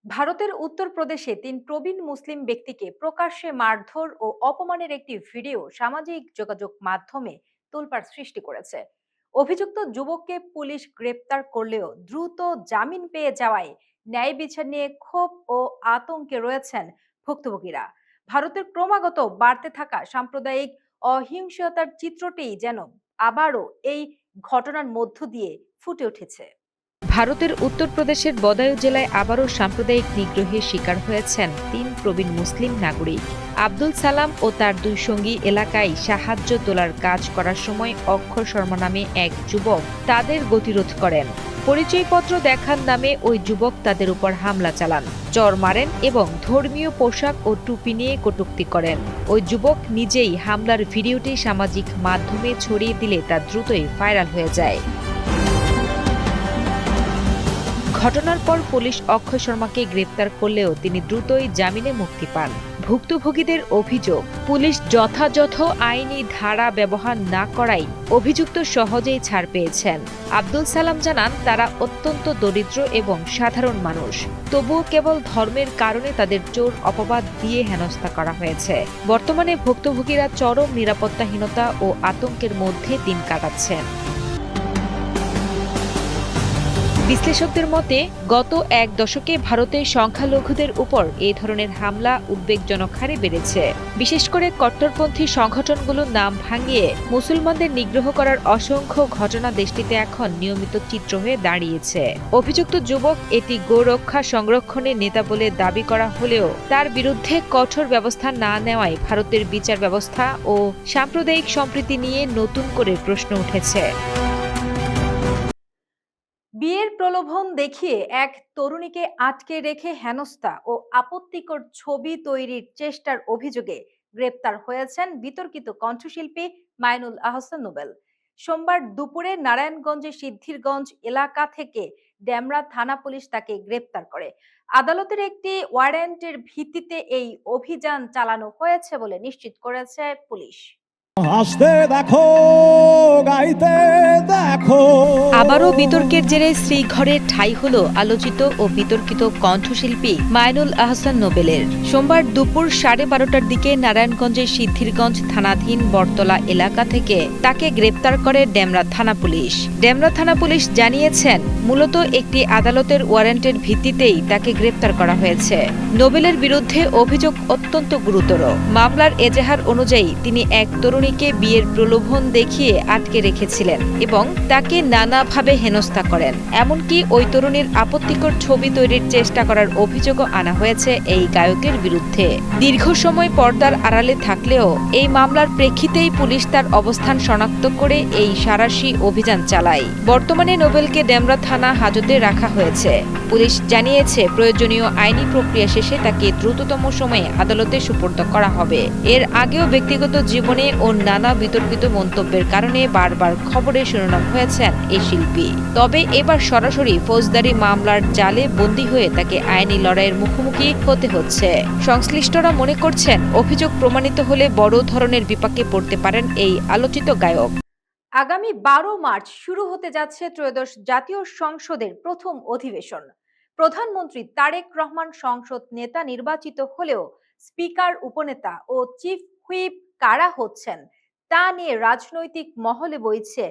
ভারতের উত্তরপ্রদেশে ৩ প্রবীণ মুসলিম ব্যক্তিকে প্রকাশ্যে মারধর ও অপমানের একটি ভিডিও সামাজিক যোগাযোগ মাধ্যমে তোলপাড় সৃষ্টি করেছে। অভিযুক্ত যুবককে পুলিশ গ্রেপ্তার করলেও দ্রুত জামিন পেয়ে যাওয়ায় ন্যায় বিচার নিয়ে ক্ষোভ ও আতঙ্কে রয়েছেন ভুক্তভোগীরা। ভারতের ক্রমাগত বাড়তে থাকা সাম্প্রদায়িক অহিংসতার চিত্রটি যেন আবারও এই ঘটনার মধ্য দিয়ে ফুটে উঠেছে। ভারতের উত্তরপ্রদেশের বদায়ু জেলায় আবারও সাম্প্রদায়িক নিগ্রহের শিকার হয়েছেন ৩ প্রবীণ মুসলিম নাগরিক। আব্দুল সালাম ও তার ২ সঙ্গী এলাকায় সাহায্য তোলার কাজ করার সময় অক্ষর শর্মা নামে এক যুবক তাদের গতিরোধ করেন। পরিচয়পত্র দেখার নামে ওই যুবক তাদের উপর হামলা চালান, চর মারেন এবং ধর্মীয় পোশাক ও টুপি নিয়ে কটূক্তি করেন। ওই যুবক নিজেই হামলার ভিডিওটি সামাজিক মাধ্যমে ছড়িয়ে দিলে তা দ্রুতই ভাইরাল হয়ে যায়। ঘটনার পর পুলিশ অক্ষয় শর্মাকে গ্রেপ্তার করলেও তিনি দ্রুতই জামিনে মুক্তি পান। ভুক্তভোগীদের অভিযোগ, পুলিশ যথাযথ আইনি ধারা ব্যবহার না করায় অভিযুক্ত সহজেই ছাড় পেয়েছেন। আব্দুল সালাম জানান, তারা অত্যন্ত দরিদ্র এবং সাধারণ মানুষ, তবুও কেবল ধর্মের কারণে তাদের চোর অপবাদ দিয়ে হেনস্থা করা হয়েছে। বর্তমানে ভুক্তভোগীরা চরম নিরাপত্তাহীনতা ও আতঙ্কের মধ্যে দিন কাটাচ্ছেন। বিশ্লেষকদের মতে, গত এক দশকে ভারতে সংখ্যালঘুদের উপর এই ধরনের হামলা উদ্বেগজনক হারে বেড়েছে। বিশেষ করে কট্টরপন্থী সংগঠনগুলোর নাম ভাঙিয়ে মুসলমানদের নিগ্রহ করার অসংখ্য ঘটনা দেশটিতে এখন নিয়মিত চিত্র হয়ে দাঁড়িয়েছে। অভিযুক্ত যুবক এটি গোরক্ষা সংরক্ষণের নেতা বলে দাবি করা হলেও তার বিরুদ্ধে কঠোর ব্যবস্থা না নেওয়ায় ভারতের বিচার ব্যবস্থা ও সাম্প্রদায়িক সম্প্রীতি নিয়ে নতুন করে প্রশ্ন উঠেছে। বিয়ের প্রলোভন দেখিয়ে এক তরুণীকে আটকে রেখে হেনস্থা ও আপত্তিকর ছবি তৈরির চেষ্টার অভিযোগে গ্রেপ্তার হয়েছেন বিতর্কিত কণ্ঠশিল্পী মাইনুল আহসান নোবেল। সোমবার দুপুরে নারায়ণগঞ্জের সিদ্ধিরগঞ্জ এলাকা থেকে ডেমরা থানা পুলিশ তাকে গ্রেপ্তার করে। আদালতের একটি ওয়ারেন্টের ভিত্তিতে এই অভিযান চালানো হয়েছে বলে নিশ্চিত করেছে পুলিশ। হাসতে দেখো, গাইতে দেখো। আবারও বিতর্কের জেরে শ্রীঘরে ঠাঁই হলো আলোচিত ও বিতর্কিত কণ্ঠশিল্পী মাইনুল আহসান নোবেলের। সোমবার দুপুর 12:30টার দিকে নারায়ণগঞ্জের সিদ্ধিরগঞ্জ থানাধীন বটতলা এলাকা থেকে তাকে গ্রেপ্তার করে ডেমরা থানা পুলিশ। ডেমরা থানা পুলিশ জানিয়েছেন, মূলত একটি আদালতের ওয়ারেন্টের ভিত্তিতেই তাকে গ্রেপ্তার করা হয়েছে। নোবেলের বিরুদ্ধে অভিযোগ অত্যন্ত গুরুতর। মামলার এজাহার অনুযায়ী তিনি এক তরুণীকে বিয়ের প্রলোভন দেখিয়ে আটকে রেখেছিলেন এবং তাকে নানাভাবে হেনস্থা করেন। এমনকি ওই তরুণীর আপত্তিকর ছবি তৈরির চেষ্টা করার অভিযোগও আনা হয়েছে এই গায়কের বিরুদ্ধে। দীর্ঘ সময় পর্দার আড়ালে থাকলেও এই মামলার প্রেক্ষিতেই পুলিশ তার অবস্থান শনাক্ত করে এই সাঁড়াশি অভিযান চালায়। বর্তমানে নোবেলকে ডেমরা থানা হাজতে রাখা হয়েছে। পুলিশ জানিয়েছে, প্রয়োজনীয় আইনি প্রক্রিয়া শেষে তাকে দ্রুততম সময়ে আদালতে সুপর্দ করা হবে। এর আগেও ব্যক্তিগত জীবনে ও নানা বিতর্কিত মন্তব্যের কারণে বারবার খবরে শিরোনাম হয়েছেন এই শিল্পী। তবে এবার সরাসরি ফৌজদারি মামলার জালে বন্দী হয়ে তাকে আইনি লড়াইয়ের মুখোমুখি হতে হচ্ছে। সংশ্লিষ্টরা মনে করছেন, অভিযোগ প্রমাণিত হলে বড় ধরনের বিপাকে পড়তে পারেন এই আলোচিত গায়ক। আগামী 12 মার্চ শুরু হতে যাচ্ছে ত্রয়োদশ জাতীয় সংসদের প্রথম অধিবেশন। প্রধানমন্ত্রী তারেক রহমান সংসদ নেতা নির্বাচিত হলেও স্পিকার, উপনেতা ও চিফ হুইপ কারা হচ্ছেন তা নিয়ে রাজনৈতিক মহলে বইছে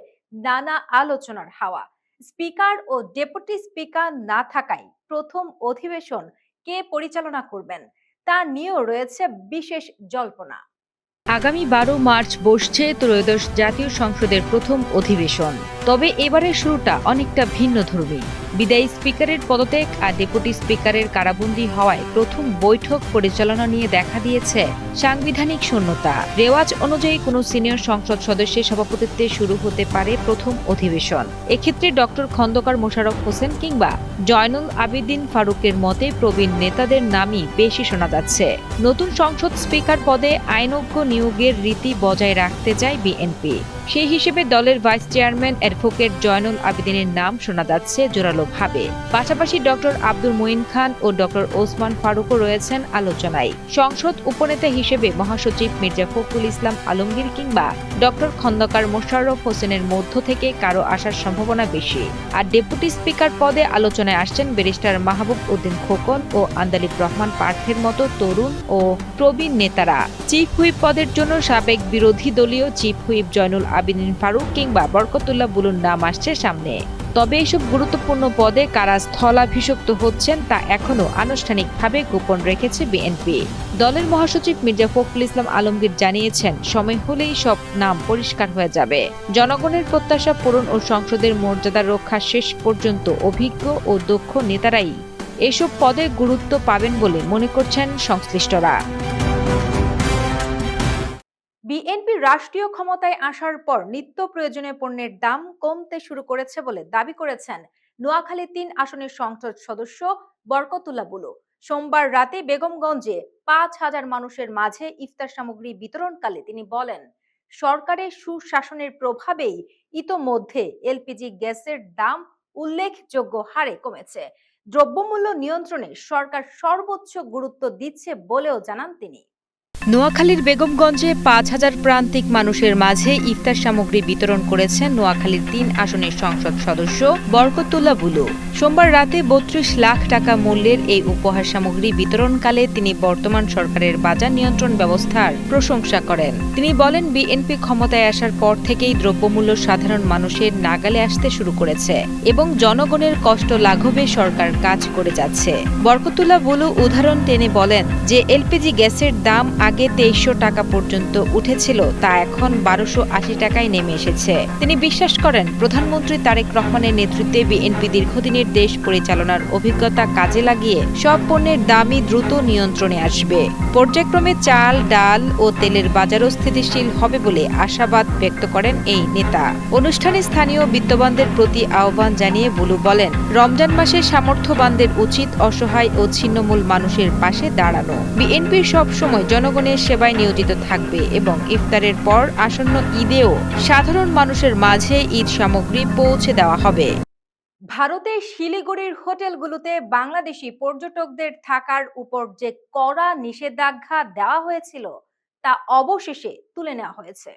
নানা আলোচনার হাওয়া। স্পিকার ও ডেপুটি স্পিকার না থাকায় প্রথম অধিবেশন কে পরিচালনা করবেন তা নিয়েও রয়েছে বিশেষ জল্পনা। আগামী 12 মার্চ বসছে ত্রয়োদশ জাতীয় সংসদের প্রথম অধিবেশন। তবে এবারের শুরুটা অনেকটা ভিন্নধর্মী। বিদায়ী স্পিকারের পদত্যাগ আর ডেপুটি স্পিকারের কারাবন্দী হওয়ায় প্রথম বৈঠক পরিচালনা নিয়ে দেখা দিয়েছে সাংবিধানিক শূন্যতা। রেওয়াজ অনুযায়ী কোনো সিনিয়র সংসদ সদস্যের সভাপতিত্বে শুরু হতে পারে প্রথম অধিবেশন। এক্ষেত্রে ডক্টর খন্দকার মোশাররফ হোসেন কিংবা জয়নুল আবেদিন ফারুকের মতে প্রবীণ নেতাদের নামই বেশি শোনা যাচ্ছে। নতুন সংসদ স্পিকার পদে আইনজ্ঞ নিয়োগের রীতি বজায় রাখতে চায় বিএনপি। সেই হিসেবে দলের ভাইস চেয়ারম্যান অ্যাডভোকেট জয়নুল আবেদিনের নাম শোনা যাচ্ছে জোরালোভাবে। পাশাপাশি ডক্টর আব্দুল মুইন খান ও ডক্টর ওসমান ফারুকও রয়েছেন আলোচনায়। সংসদ উপনেতা হিসেবে মহাসচিব মির্জা ফখরুল ইসলাম আলমগীর কিংবা ডক্টর খন্দকার মোশাররফ হোসেনের মধ্য থেকে কারো আসার সম্ভাবনা বেশি। আর ডেপুটি স্পিকার পদে আলোচনায় আসছেন ব্যারিস্টার মাহবুব উদ্দিন খোকন ও আন্দালিব রহমান পার্থের মতো তরুণ ও প্রবীণ নেতারা। চিফ হুইপ পদের জন্য সাবেক বিরোধী দলীয় চিফ হুইপ জয়নুল আবেদিন ফারুক কিংবা বরকতুল্লাহ বুলুর নাম আসছে সামনে। তবে এসব গুরুত্বপূর্ণ পদে কারা স্থলাভিষিক্ত হচ্ছেন তা এখনো আনুষ্ঠানিকভাবে গোপন রেখেছে বিএনপি। দলের মহাসচিব মির্জা ফখরুল ইসলাম আলমগীর জানিয়েছেন, সময় হলেই সব নাম পরিষ্কার হয়ে যাবে। জনগণের প্রত্যাশা পূরণ ও সংসদের মর্যাদা রক্ষা শেষ পর্যন্ত অভিজ্ঞ ও দক্ষ নেতারাই এসব পদে গুরুত্ব পাবেন বলে মনে করছেন সংশ্লিষ্টরা। বিএনপি রাষ্ট্রীয় ক্ষমতায় আসার পর নিত্য প্রয়োজনীয় পণ্যের দাম কমতে শুরু করেছে বলে দাবি করেছেন নোয়াখালী ৩ আসনের সংসদ সদস্য বরকতুল্লাহ বুলু। সোমবার রাতে বেগমগঞ্জে ৫,০০০ মানুষের মাঝে ইফতার সামগ্রী বিতরণকালে তিনি বলেন, সরকারের সুশাসনের প্রভাবেই ইতোমধ্যে এলপিজি গ্যাসের দাম উল্লেখযোগ্য হারে কমেছে। দ্রব্যমূল্য নিয়ন্ত্রণে সরকার সর্বোচ্চ গুরুত্ব দিচ্ছে বলেও জানান তিনি। নোয়াখালীর বেগমগঞ্জে ৫,০০০ প্রান্তিক মানুষের মাঝে ইফতার সামগ্রী বিতরণ করেছেন নোয়াখালীর ৩ আসনের সংসদ সদস্য বরকতুল্লাহ বুলু। সোমবার রাতে ৩২ লাখ টাকা মূল্যের এই উপহার সামগ্রী বিতরণকালে তিনি বর্তমান সরকারের বাজার নিয়ন্ত্রণ ব্যবস্থার প্রশংসা করেন। তিনি বলেন, বিএনপি ক্ষমতায় আসার পর থেকেই দ্রব্যমূল্য সাধারণ মানুষের নাগালে আসতে শুরু করেছে এবং জনগণের কষ্ট লাঘবে সরকার কাজ করে যাচ্ছে। বরকতুল্লাহ বুলু উদাহরণ টেনে বলেন যে এলপিজি গ্যাসের দাম আগে ২৩০০ টাকা পর্যন্ত উঠেছিল, তা এখন ১২৮০ টাকায় নেমে এসেছে। তিনি বিশ্বাস করেন, প্রধানমন্ত্রী তারেক রহমানের নেতৃত্বে বিএনপি দীর্ঘদিনের দেশ পরিচালনার অভিজ্ঞতা কাজে লাগিয়ে সব পণ্যের দামই দ্রুত নিয়ন্ত্রণে আসবে। পর্যায়ক্রমে চাল, ডাল ও তেলের বাজারও স্থিতিশীল হবে বলে আশাবাদ ব্যক্ত করেন এই নেতা। অনুষ্ঠানে স্থানীয় বিত্তবানদের প্রতি আহ্বান জানিয়ে বুলু বলেন, রমজান মাসে সামর্থ্যবানদের উচিত অসহায় ও ছিন্নমূল মানুষের পাশে দাঁড়ানো। বিএনপি সব সময় জনগণের সেবায় নিয়োজিত থাকবে এবং ইফতারের পর আসন্ন ঈদেও সাধারণ মানুষের মাঝে ঈদ সামগ্রী পৌঁছে দেওয়া হবে। ভারতের শিলিগুড়ির হোটেলগুলোতে বাংলাদেশি পর্যটকদের থাকার উপর যে কড়া নিষেধাজ্ঞা দেওয়া হয়েছিল তা অবশেষে তুলে নেওয়া হয়েছে।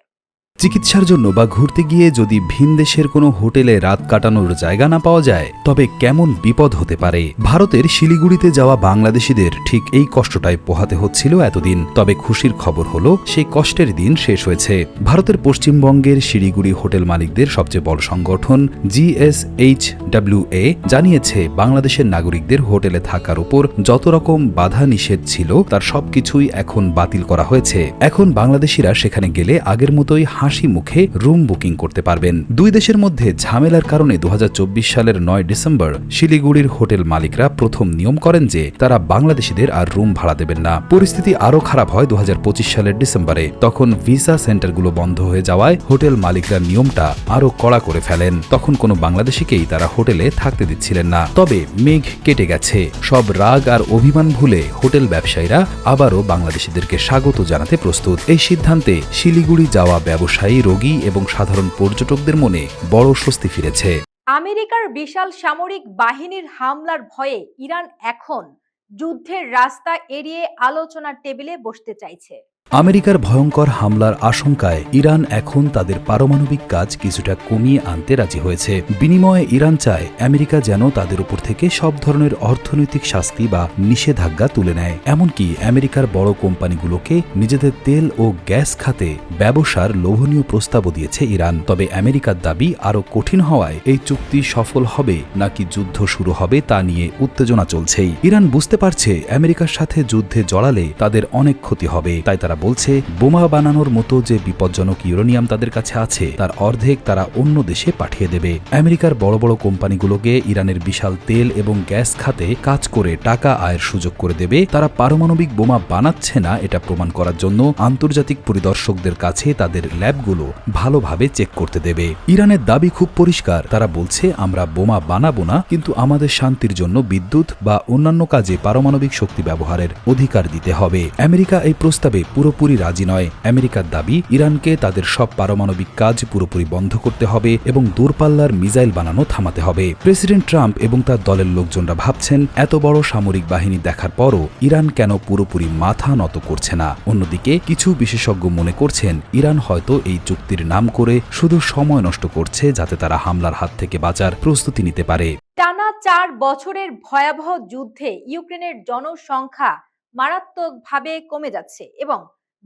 চিকিৎসার জন্য বা ঘুরতে গিয়ে যদি ভিন দেশের কোনো হোটেলে রাত কাটানোর জায়গা না পাওয়া যায়, তবে কেমন বিপদ হতে পারে। ভারতের শিলিগুড়িতে যাওয়া বাংলাদেশিদের ঠিক এই কষ্টটাই পোহাতে হচ্ছিল এতদিন। তবে খুশির খবর হলো, সেই কষ্টের দিন শেষ হয়েছে। ভারতের পশ্চিমবঙ্গের শিলিগুড়ি হোটেল মালিকদের সবচেয়ে বড় সংগঠন GSHWA জানিয়েছে, বাংলাদেশের নাগরিকদের হোটেলে থাকার উপর যত রকম বাধা নিষেধ ছিল তার সবকিছুই এখন বাতিল করা হয়েছে। এখন বাংলাদেশিরা সেখানে গেলে আগের মতোই হাসি মুখে রুম বুকিং করতে পারবেন। দুই দেশের মধ্যে ঝামেলার কারণে ২০২৪ সালের ৯ ডিসেম্বর শিলিগুড়ির হোটেল মালিকরা প্রথম নিয়ম করেন যে তারা বাংলাদেশিদের আর রুম ভাড়া দেবেন না। পরিস্থিতি আরও খারাপ হয় ২০২৫ সালের ডিসেম্বরে। তখন ভিসা সেন্টারগুলো বন্ধ হয়ে যাওয়ায় হোটেল মালিকরা নিয়মটা আরও কড়া করে ফেলেন। তখন কোনো বাংলাদেশিকেই তারা হোটেলে থাকতে দিচ্ছিলেন না। তবে মেঘ কেটে গেছে। সব রাগ আর অভিমান ভুলে হোটেল ব্যবসায়ীরা আবারও বাংলাদেশিদেরকে স্বাগত জানাতে প্রস্তুত। এই সিদ্ধান্তে শিলিগুড়ি যাওয়া ব্যবসায়ী, রোগী এবং সাধারণ পর্যটকদের মনে বড় স্বস্তি ফিরেছে। আমেরিকার বিশাল সামরিক বাহিনীর হামলার ভয়ে ইরান এখন যুদ্ধের রাস্তা এড়িয়ে আলোচনার টেবিলে বসতে চাইছে। আমেরিকার ভয়ঙ্কর হামলার আশঙ্কায় ইরান এখন তাদের পারমাণবিক কাজ কিছুটা কমিয়ে আনতে রাজি হয়েছে। বিনিময়ে ইরান চায় আমেরিকা যেন তাদের উপর থেকে সব ধরনের অর্থনৈতিক শাস্তি বা নিষেধাজ্ঞা তুলে নেয়। এমনকি আমেরিকার বড় কোম্পানিগুলোকে নিজেদের তেল ও গ্যাস খাতে ব্যবসার লোভনীয় প্রস্তাবও দিয়েছে ইরান। তবে আমেরিকার দাবি আরও কঠিন হওয়ায় এই চুক্তি সফল হবে নাকি যুদ্ধ শুরু হবে তা নিয়ে উত্তেজনা চলছেই। ইরান বুঝতে পারছে আমেরিকার সাথে যুদ্ধে জড়ালে তাদের অনেক ক্ষতি হবে। তাই তারা বলছে, বোমা বানানোর মতো যে বিপজ্জনক ইউরেনিয়াম তাদের কাছে আছে তার অর্ধেক তারা অন্য দেশে পাঠিয়ে দেবে। আমেরিকার বড় বড় কোম্পানিগুলোকে ইরানের বিশাল তেল এবং গ্যাস খাতে কাজ করে টাকা আয়ের সুযোগ করে দেবে। তারা পারমাণবিক বোমা বানাচ্ছে না এটা প্রমাণ করার জন্য আন্তর্জাতিক পরিদর্শকদের কাছে তাদের ল্যাবগুলো ভালোভাবে চেক করতে দেবে। ইরানের দাবি খুব পরিষ্কার। তারা বলছে, আমরা বোমা বানাবো না, কিন্তু আমাদের শান্তির জন্য বিদ্যুৎ বা অন্যান্য কাজে পারমাণবিক শক্তি ব্যবহারের অধিকার দিতে হবে। আমেরিকা এই প্রস্তাবে পুরো পুরোপুরি রাজি নয়। আমেরিকার দাবি, ইরানকে তাদের সব পারমাণবিক কাজ পুরোপুরি বন্ধ করতে হবে এবং দূরপাল্লার মিসাইল বানানো থামাতে হবে। প্রেসিডেন্ট ট্রাম্প এবং তার দলের লোকজনরা ভাবছেন, এত বড় সামরিক বাহিনী দেখার পরও ইরান কেন পুরোপুরি মাথা নত করছে না। অন্যদিকে কিছু বিশেষজ্ঞ মনে করছেন, ইরান হয়তো এই চুক্তির নাম করে শুধু সময় নষ্ট করছে, যাতে তারা হামলার হাত থেকে বাঁচার প্রস্তুতি নিতে পারে। টানা 4 বছরের ভয়াবহ যুদ্ধে ইউক্রেনের জনসংখ্যা মারাত্মকভাবে কমে যাচ্ছে এবং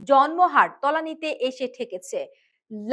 জন্মহার তলানিতে এসে ঠেকেছে।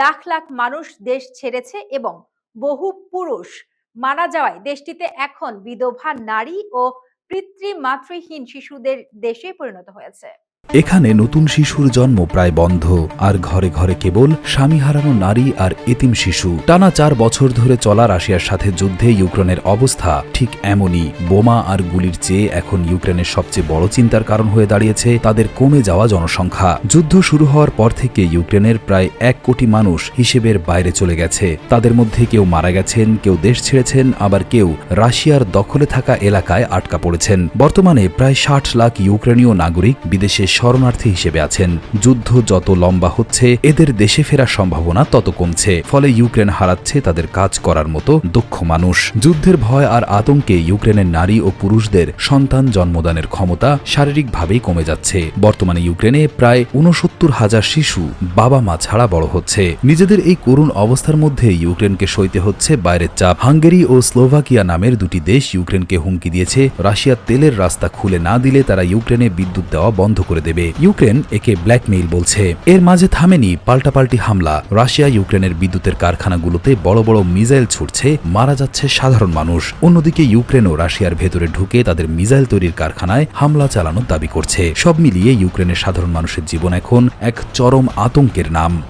লাখ লাখ মানুষ দেশ ছেড়েছে এবং বহু পুরুষ মারা যাওয়ায় দেশটিতে এখন বিধবা নারী ও পিতৃমাতৃহীন শিশুদের দেশে পরিণত হয়েছে। এখানে নতুন শিশুর জন্ম প্রায় বন্ধ, আর ঘরে ঘরে কেবল স্বামী হারানো নারী আর এতিম শিশু। টানা 4 বছর ধরে চলা রাশিয়ার সাথে যুদ্ধে ইউক্রেনের অবস্থা ঠিক এমনই। বোমা আর গুলির চেয়ে এখন ইউক্রেনের সবচেয়ে বড় চিন্তার কারণ হয়ে দাঁড়িয়েছে তাদের কমে যাওয়া জনসংখ্যা। যুদ্ধ শুরু হওয়ার পর থেকে ইউক্রেনের প্রায় 1 কোটি মানুষ হিসেবের বাইরে চলে গেছে। তাদের মধ্যে কেউ মারা গেছেন, কেউ দেশ ছেড়েছেন, আবার কেউ রাশিয়ার দখলে থাকা এলাকায় আটকা পড়েছেন। বর্তমানে প্রায় 60 লাখ ইউক্রেনীয় নাগরিক বিদেশে শরণার্থী হিসেবে আছেন। যুদ্ধ যত লম্বা হচ্ছে, এদের দেশে ফেরার সম্ভাবনা তত কমছে। ফলে ইউক্রেন হারাচ্ছে তাদের কাজ করার মতো দক্ষ মানুষ। যুদ্ধের ভয় আর আতঙ্কে ইউক্রেনের নারী ও পুরুষদের সন্তান জন্মদানের ক্ষমতা শারীরিকভাবেই কমে যাচ্ছে। বর্তমানে ইউক্রেনে প্রায় 69,000 শিশু বাবা মা ছাড়া বড় হচ্ছে। নিজেদের এই করুণ অবস্থার মধ্যে ইউক্রেনকে সইতে হচ্ছে বাইরের চাপ। হাঙ্গেরি ও স্লোভাকিয়া নামের দুটি দেশ ইউক্রেনকে হুমকি দিয়েছে, রাশিয়ার তেলের রাস্তা খুলে না দিলে তারা ইউক্রেনে বিদ্যুৎ দেওয়া বন্ধ করে দেবে। ইউক্রেন একে ব্ল্যাকমেইল বলছে। এর মাঝে থামেনি পাল্টাপাল্টি হামলা। রাশিয়া ইউক্রেনের বিদ্যুতের কারখানাগুলোতে বড় বড় মিসাইল ছুড়ছে, মারা যাচ্ছে সাধারণ মানুষ। অন্যদিকে ইউক্রেনও রাশিয়ার ভেতরে ঢুকে তাদের মিসাইল তৈরির কারখানায় হামলা চালানোর দাবি করছে। সব মিলিয়ে ইউক্রেনের সাধারণ মানুষের জীবন এখন এক চরম আতঙ্কের নাম।